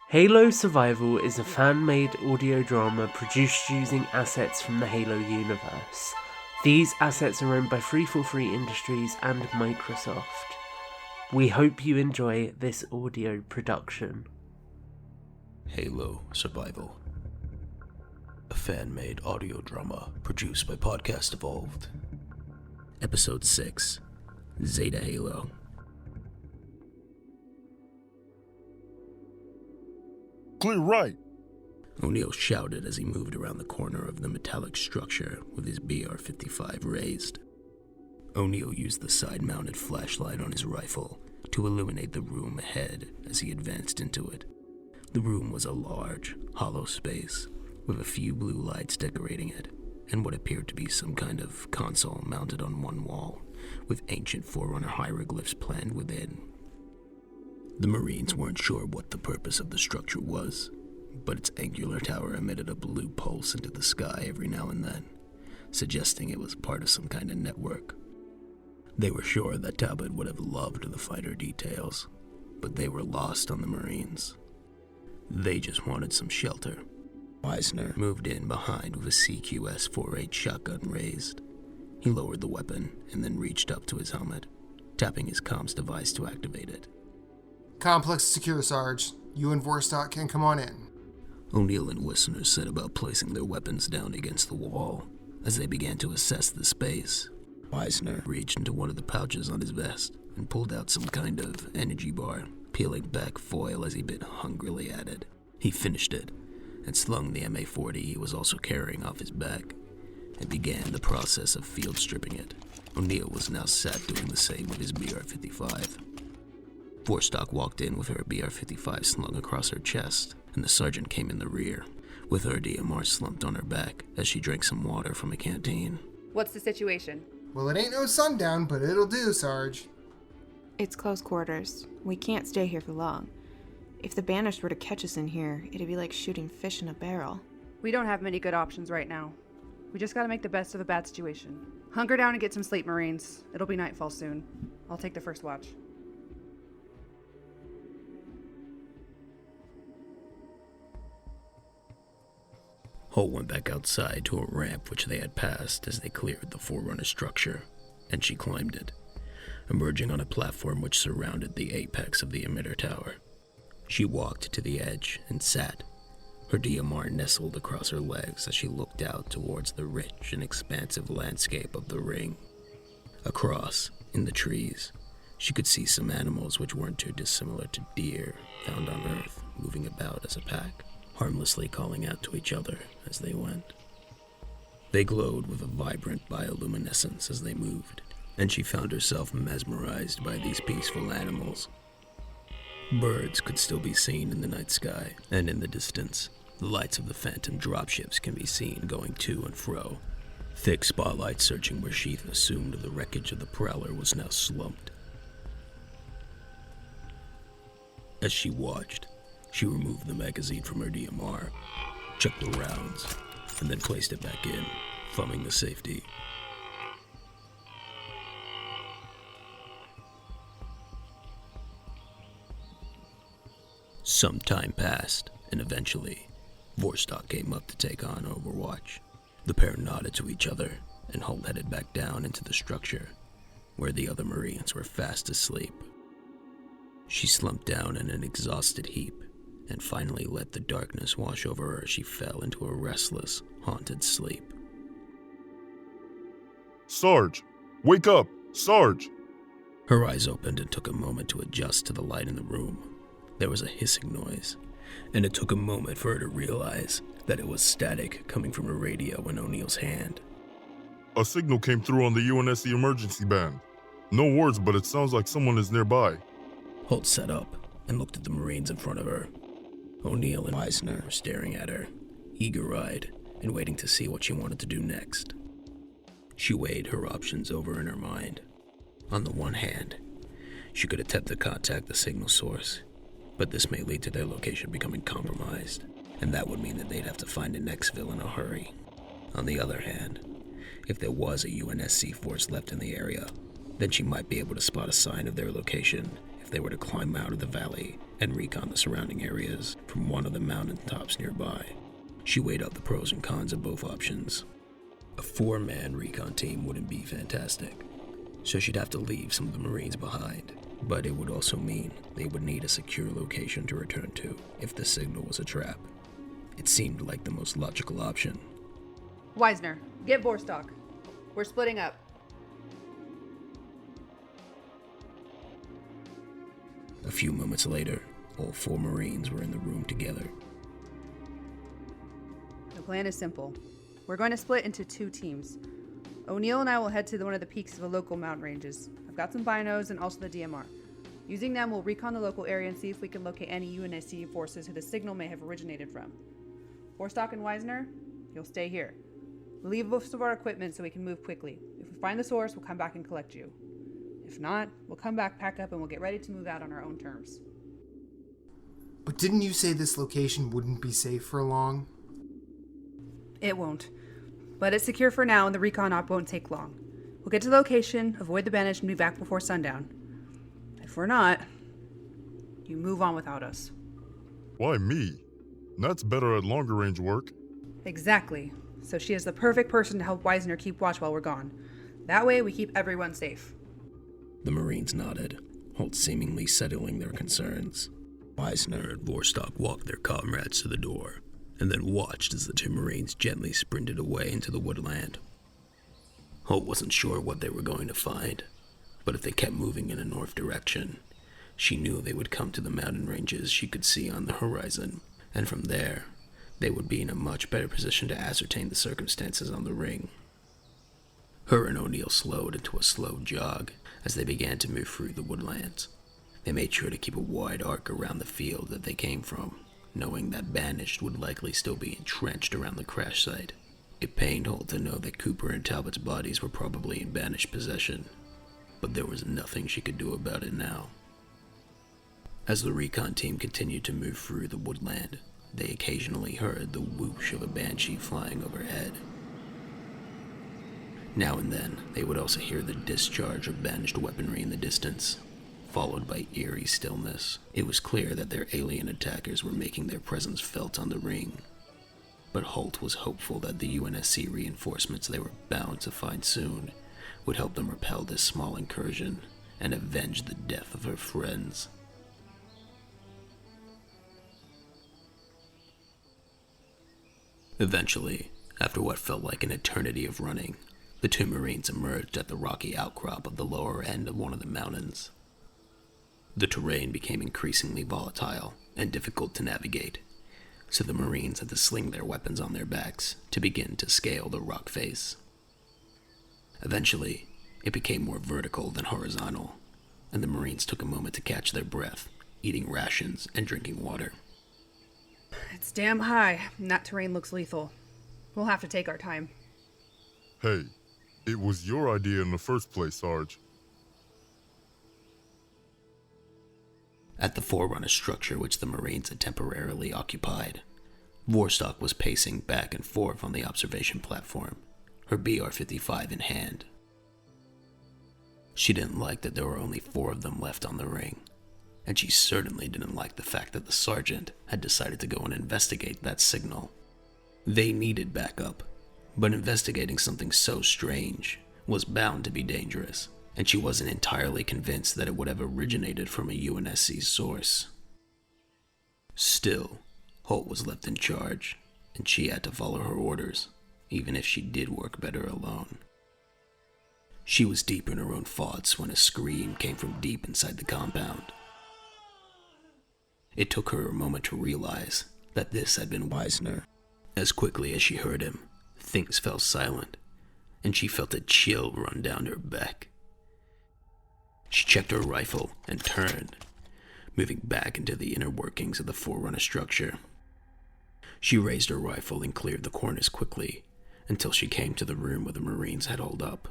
Halo Survival is a fan-made audio drama produced using assets from the Halo universe. These assets are owned by 343 Industries and Microsoft. We hope you enjoy this audio production. Halo Survival, a fan-made audio drama produced by Podcast Evolved. Episode 6, Zeta Halo. Clear right! O'Neill shouted as he moved around the corner of the metallic structure with his BR-55 raised. O'Neill used the side-mounted flashlight on his rifle to illuminate the room ahead as he advanced into it. The room was a large, hollow space with a few blue lights decorating it, and what appeared to be some kind of console mounted on one wall, with ancient Forerunner hieroglyphs planned within. The Marines weren't sure what the purpose of the structure was, but its angular tower emitted a blue pulse into the sky every now and then, suggesting it was part of some kind of network. They were sure that Talbot would have loved the finer details, but they were lost on the Marines. They just wanted some shelter. Eisner moved in behind with a CQS-48 shotgun raised. He lowered the weapon and then reached up to his helmet, tapping his comms device to activate it. Complex secure, Sarge. You and Vorstock can come on in. O'Neill and Wissner set about placing their weapons down against the wall as they began to assess the space. Eisner reached into one of the pouches on his vest and pulled out some kind of energy bar, peeling back foil as he bit hungrily at it. He finished it and slung the MA-40 he was also carrying off his back and began the process of field stripping it. O'Neill was now sat doing the same with his BR-55. Vorstock walked in with her BR-55 slung across her chest, and the sergeant came in the rear, with her DMR slumped on her back as she drank some water from a canteen. What's the situation? Well, it ain't no sundown, but it'll do, Sarge. It's close quarters. We can't stay here for long. If the Banners were to catch us in here, it'd be like shooting fish in a barrel. We don't have many good options right now. We just gotta make the best of a bad situation. Hunker down and get some sleep, Marines. It'll be nightfall soon. I'll take the first watch. Hull went back outside to a ramp which they had passed as they cleared the Forerunner structure, and she climbed it, emerging on a platform which surrounded the apex of the emitter tower. She walked to the edge and sat, her DMR nestled across her legs as she looked out towards the rich and expansive landscape of the ring. Across, in the trees, she could see some animals which weren't too dissimilar to deer found on Earth moving about as a pack, harmlessly calling out to each other as they went. They glowed with a vibrant bioluminescence as they moved, and she found herself mesmerized by these peaceful animals. Birds could still be seen in the night sky, and in the distance, the lights of the Phantom dropships can be seen going to and fro, thick spotlights searching where Sheath assumed the wreckage of the Prowler was now slumped. As she watched, she removed the magazine from her DMR, checked the rounds, and then placed it back in, thumbing the safety. Some time passed, and eventually, Vorstock came up to take on Overwatch. The pair nodded to each other, and Hull headed back down into the structure, where the other Marines were fast asleep. She slumped down in an exhausted heap, and finally let the darkness wash over her as she fell into a restless, haunted sleep. Sarge! Wake up! Sarge! Her eyes opened and took a moment to adjust to the light in the room. There was a hissing noise, and it took a moment for her to realize that it was static coming from a radio in O'Neill's hand. A signal came through on the UNSC emergency band. No words, but it sounds like someone is nearby. Holt sat up and looked at the Marines in front of her. O'Neill and Eisner were staring at her, eager-eyed and waiting to see what she wanted to do next. She weighed her options over in her mind. On the one hand, she could attempt to contact the signal source, but this may lead to their location becoming compromised, and that would mean that they'd have to find an exfil in a hurry. On the other hand, if there was a UNSC force left in the area, then she might be able to spot a sign of their location if if they were to climb out of the valley and recon the surrounding areas from one of the mountain tops nearby. She weighed out the pros and cons of both options. A 4-man recon team wouldn't be fantastic, so she'd have to leave some of the Marines behind, but it would also mean they would need a secure location to return to if the signal was a trap. It seemed like the most logical option. Weisner, get Vorstock. We're splitting up. A few moments later, all 4 Marines were in the room together. The plan is simple. We're going to split into 2 teams. O'Neill and I will head to one of the peaks of the local mountain ranges. I've got some binos and also the DMR. Using them, we'll recon the local area and see if we can locate any UNSC forces who the signal may have originated from. Vorstock and Weisner, you'll stay here. We'll leave most of our equipment so we can move quickly. If we find the source, we'll come back and collect you. If not, we'll come back, pack up, and we'll get ready to move out on our own terms. But didn't you say this location wouldn't be safe for long? It won't. But it's secure for now, and the recon op won't take long. We'll get to the location, avoid the banish, and be back before sundown. If we're not, you move on without us. Why me? Nat's better at longer range work. Exactly. So she is the perfect person to help Weisner keep watch while we're gone. That way, we keep everyone safe. The Marines nodded, Holt seemingly settling their concerns. Weisner and Vorstock walked their comrades to the door, and then watched as the 2 Marines gently sprinted away into the woodland. Holt wasn't sure what they were going to find, but if they kept moving in a north direction, she knew they would come to the mountain ranges she could see on the horizon, and from there, they would be in a much better position to ascertain the circumstances on the ring. Her and O'Neill slowed into a slow jog as they began to move through the woodlands. They made sure to keep a wide arc around the field that they came from, knowing that Banished would likely still be entrenched around the crash site. It pained Holt to know that Cooper and Talbot's bodies were probably in Banished possession, but there was nothing she could do about it now. As the recon team continued to move through the woodland, they occasionally heard the whoosh of a banshee flying overhead. Now and then, they would also hear the discharge of Banished weaponry in the distance, followed by eerie stillness. It was clear that their alien attackers were making their presence felt on the ring, but Holt was hopeful that the UNSC reinforcements they were bound to find soon would help them repel this small incursion and avenge the death of her friends. Eventually, after what felt like an eternity of running, the 2 Marines emerged at the rocky outcrop of the lower end of one of the mountains. The terrain became increasingly volatile and difficult to navigate, so the Marines had to sling their weapons on their backs to begin to scale the rock face. Eventually, it became more vertical than horizontal, and the Marines took a moment to catch their breath, eating rations and drinking water. It's damn high, and that terrain looks lethal. We'll have to take our time. Hey, it was your idea in the first place, Sarge. At the Forerunner structure which the Marines had temporarily occupied, Vorstock was pacing back and forth on the observation platform, her BR-55 in hand. She didn't like that there were only 4 of them left on the ring, and she certainly didn't like the fact that the sergeant had decided to go and investigate that signal. They needed backup, but investigating something so strange was bound to be dangerous, and she wasn't entirely convinced that it would have originated from a UNSC source. Still, Holt was left in charge, and she had to follow her orders, even if she did work better alone. She was deep in her own thoughts when a scream came from deep inside the compound. It took her a moment to realize that this had been Weisner. As quickly as she heard him, things fell silent, and she felt a chill run down her back. She checked her rifle and turned, moving back into the inner workings of the Forerunner structure. She raised her rifle and cleared the corners quickly until she came to the room where the Marines had holed up.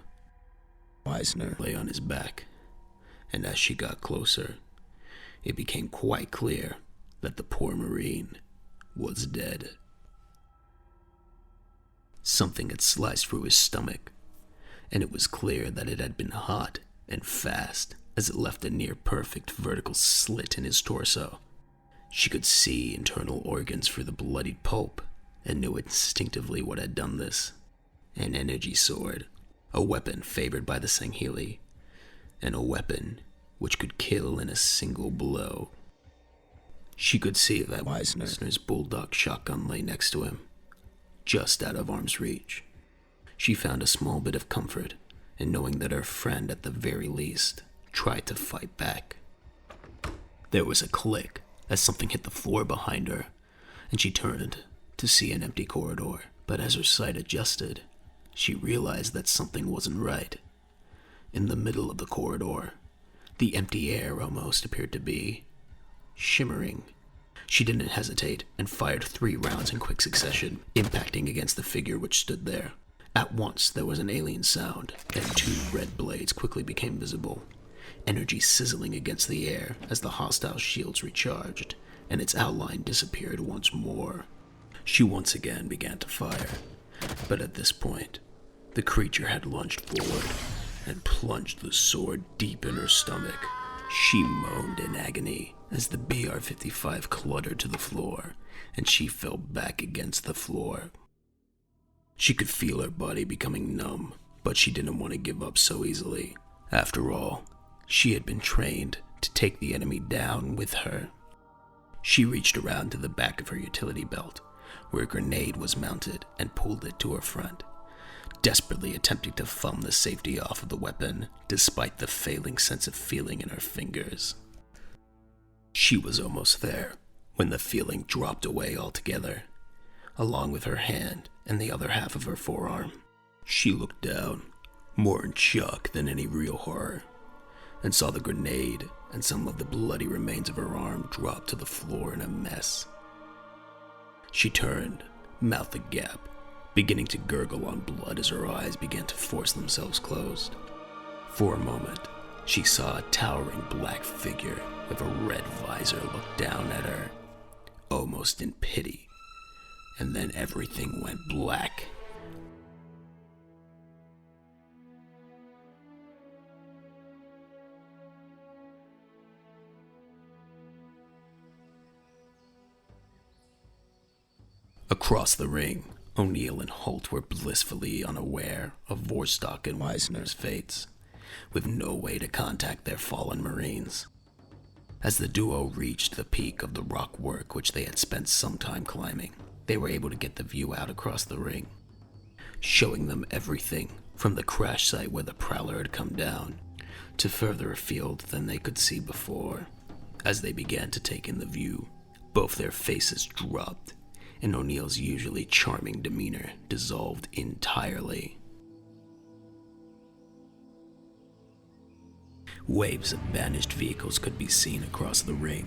Weisner lay on his back, and as she got closer, it became quite clear that the poor Marine was dead. Something had sliced through his stomach, and it was clear that it had been hot and fast as it left a near-perfect vertical slit in his torso. She could see internal organs through the bloodied pulp, and knew instinctively what had done this. An energy sword, a weapon favored by the Sangheli, and a weapon which could kill in a single blow. She could see that Wisner's bulldog shotgun lay next to him, just out of arm's reach. She found a small bit of comfort in knowing that her friend, at the very least, tried to fight back. There was a click as something hit the floor behind her, and she turned to see an empty corridor. But as her sight adjusted, she realized that something wasn't right. In the middle of the corridor, the empty air almost appeared to be shimmering. She didn't hesitate and fired 3 rounds in quick succession, impacting against the figure which stood there. At once, there was an alien sound, and 2 red blades quickly became visible, energy sizzling against the air as the hostile shields recharged, and its outline disappeared once more. She once again began to fire, but at this point, the creature had lunged forward and plunged the sword deep in her stomach. She moaned in agony as the BR-55 cluttered to the floor, and she fell back against the floor. She could feel her body becoming numb, but she didn't want to give up so easily. After all, she had been trained to take the enemy down with her. She reached around to the back of her utility belt, where a grenade was mounted, and pulled it to her front, desperately attempting to thumb the safety off of the weapon, despite the failing sense of feeling in her fingers. She was almost there, when the feeling dropped away altogether, along with her hand and the other half of her forearm. She looked down, more in shock than any real horror, and saw the grenade and some of the bloody remains of her arm drop to the floor in a mess. She turned, mouth agape, beginning to gurgle on blood as her eyes began to force themselves closed. For a moment, she saw a towering black figure with a red visor look down at her, almost in pity, and then everything went black. Across the ring, O'Neill and Holt were blissfully unaware of Vorstock and Wisner's fates, with no way to contact their fallen Marines. As the duo reached the peak of the rock work which they had spent some time climbing, they were able to get the view out across the ring, showing them everything from the crash site where the Prowler had come down, to further afield than they could see before. As they began to take in the view, both their faces dropped, and O'Neill's usually charming demeanor dissolved entirely. Waves of banished vehicles could be seen across the ring,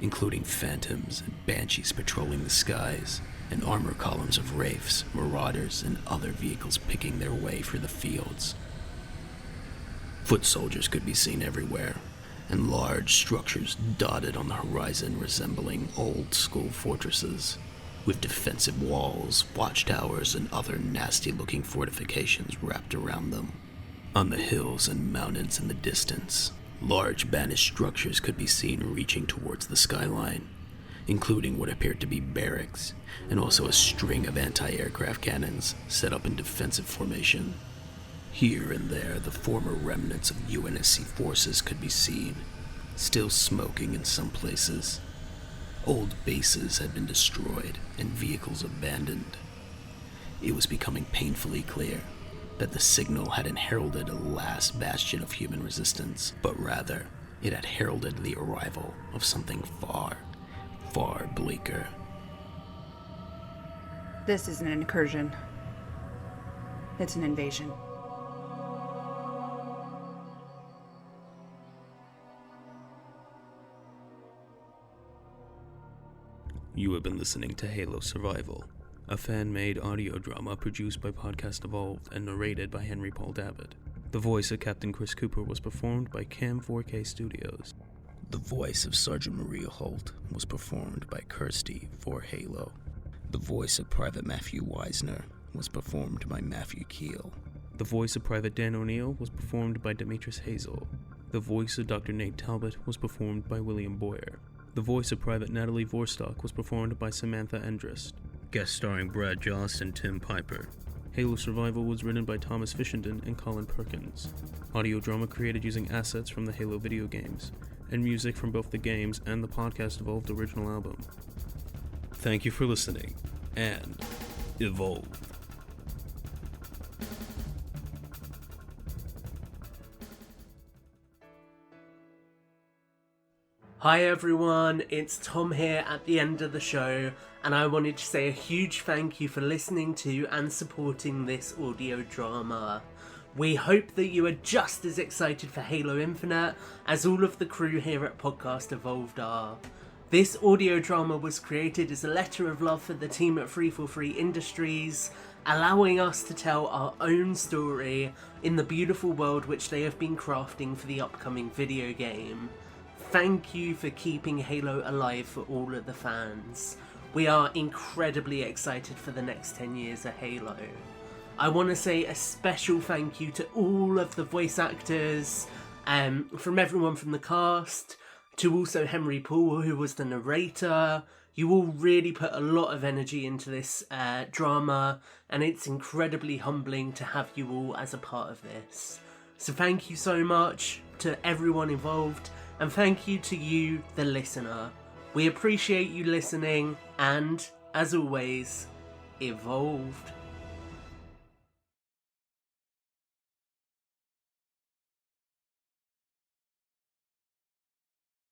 including phantoms and banshees patrolling the skies, and armor columns of wraiths, marauders, and other vehicles picking their way through the fields. Foot soldiers could be seen everywhere, and large structures dotted on the horizon resembling old-school fortresses, with defensive walls, watchtowers, and other nasty-looking fortifications wrapped around them. On the hills and mountains in the distance, large banished structures could be seen reaching towards the skyline, including what appeared to be barracks, and also a string of anti-aircraft cannons set up in defensive formation. Here and there, the former remnants of UNSC forces could be seen, still smoking in some places. Old bases had been destroyed and vehicles abandoned. It was becoming painfully clear that the signal hadn't heralded a last bastion of human resistance, but rather it had heralded the arrival of something far, far bleaker. This isn't an incursion. It's an invasion. You have been listening to Halo Survival, a fan-made audio drama produced by Podcast Evolved and narrated by Henry Paul David. The voice of Captain Chris Cooper was performed by Cam 4K Studios. The voice of Sergeant Maria Holt was performed by Kirsty for Halo. The voice of Private Matthew Wisner was performed by Matthew Keel. The voice of Private Dan O'Neill was performed by Demetrius Hazel. The voice of Dr. Nate Talbot was performed by William Boyer. The voice of Private Natalie Vorstock was performed by Samantha Endrist. Guest starring Brad Jost and Tim Piper. Halo Survival was written by Thomas Fishenden and Colin Perkins. Audio drama created using assets from the Halo video games, and music from both the games and the podcast Evolved original album. Thank you for listening, and evolve. Hi everyone, it's Tom here at the end of the show, and I wanted to say a huge thank you for listening to and supporting this audio drama. We hope that you are just as excited for Halo Infinite as all of the crew here at Podcast Evolved are. This audio drama was created as a letter of love for the team at 343 Industries, allowing us to tell our own story in the beautiful world which they have been crafting for the upcoming video game. Thank you for keeping Halo alive for all of the fans. We are incredibly excited for the next 10 years of Halo. I want to say a special thank you to all of the voice actors, from everyone from the cast, to also Henry Poole, who was the narrator. You all really put a lot of energy into this drama, and it's incredibly humbling to have you all as a part of this. So thank you so much to everyone involved, and thank you to you, the listener. We appreciate you listening, and, as always, evolved.